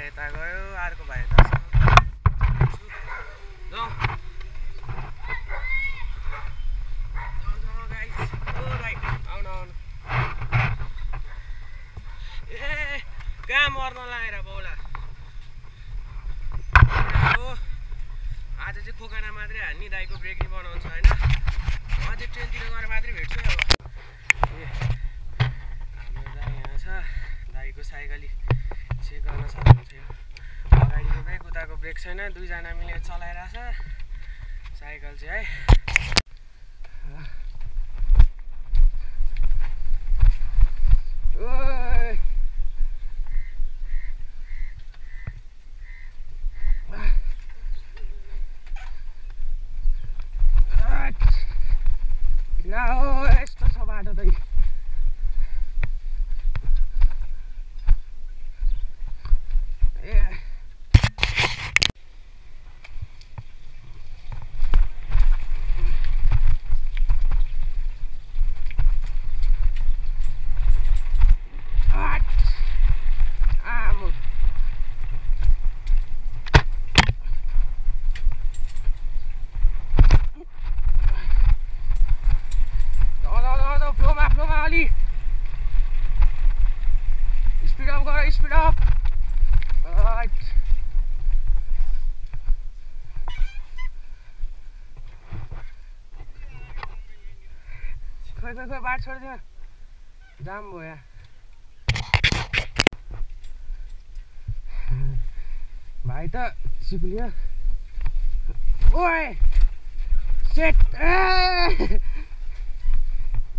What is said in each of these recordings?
यता गयो, अर्को भाइ यता जाऊ गाइस। ओ भाइ आउनु आउनु। ए कहाँ मर्न लागेर बौला। आज चाहिँ खोकाना मात्रै हान्ने, दाइको ब्रेक नि बनाउँछ होइन। अझै ट्रेनतिर गएर मात्रै भेट्छु अब। हाम्रो दाइ यहाँ छ, दाइको साइकली चेक गर्न सक्नुहुन्छ। अगाडिको ब्रेक उताको ब्रेक छैन, दुईजना मिलेर चलाइरहेछ साइकल चाहिँ है। यस्तो छ बाटो त Speed up. Alright. खोइ बाट छोडिदियो, जाम भयो यहाँ। भाइ त सिक्लियो। ओए सेट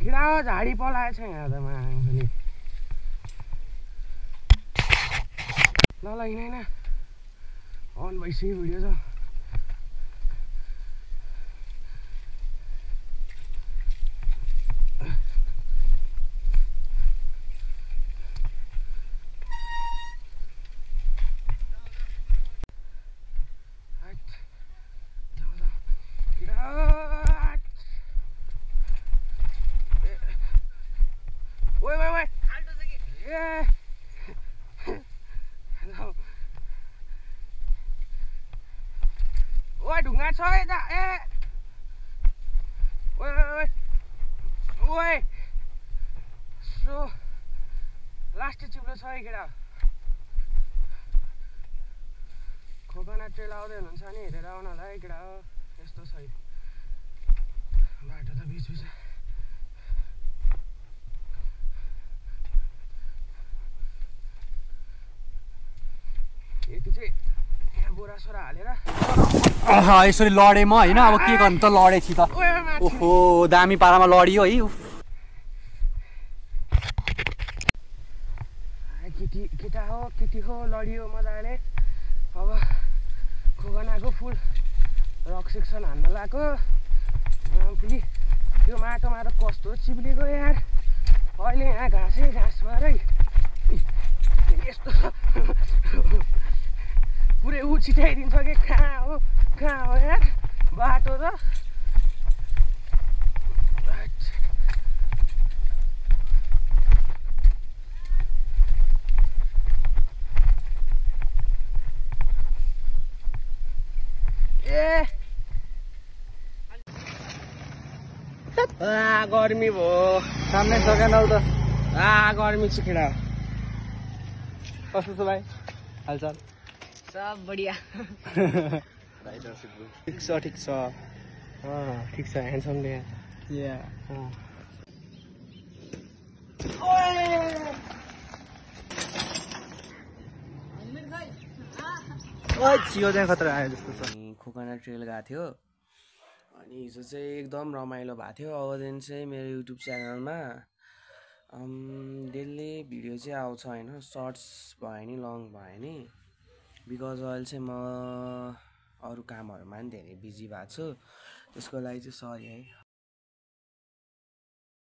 किरा झाडी पलाएछ यहाँ त मान्छेले। ल हिँडेन अन भइसक्यो भिडियो छ। Ôi ढुङ्गा छ यता। ए ओए ओए ओए सो लास्ट चिप्लो छ है केटा। खोकना ट्रेल आउँदै हुनुहुन्छ नि हेरेर आउन होला है केटा। हो यस्तो छ बाटो त बिच बिच। यति चाहिँ बोरासोरा हालेर यसरी लडेँ म होइन। अब के गर्नु त, लडेपछि त ओहो दामी पारामा लडियो है। केटा हो केटी हो लडियो मजाले। अब खोकनाको फुल रक सेक्सन हान्न लगाएको। फेरि त्यो माटोमा त कस्तो चिप्लेको यार। अहिले यहाँ घाँसै घाँस भएर यस्तो पुरै ऊ छिटाइदिन्छ कि कहाँ हो यार बाटो त। ए गर्मी भयो सामने सकेनौ त। गर्मी छ केटा। कस्तो छ भाइ हालचाल? सब बढिया। ठिक छ ठिक छ ठिक छ ह्यान्डसम डे। छियो त्यहाँ खतरा आयो जस्तो छ। खोकना ट्रेल गएको थियो अनि हिजो चाहिँ एकदम रमाइलो भएको थियो। अबदेखि चाहिँ मेरो युट्युब च्यानलमा डेली भिडियो चाहिँ आउँछ होइन। सर्ट्स भयो नि लङ भयो नि, बिकज अहिले चाहिँ म अरू कामहरूमा नि धेरै बिजी भएको छु। त्यसको लागि चाहिँ सरी है।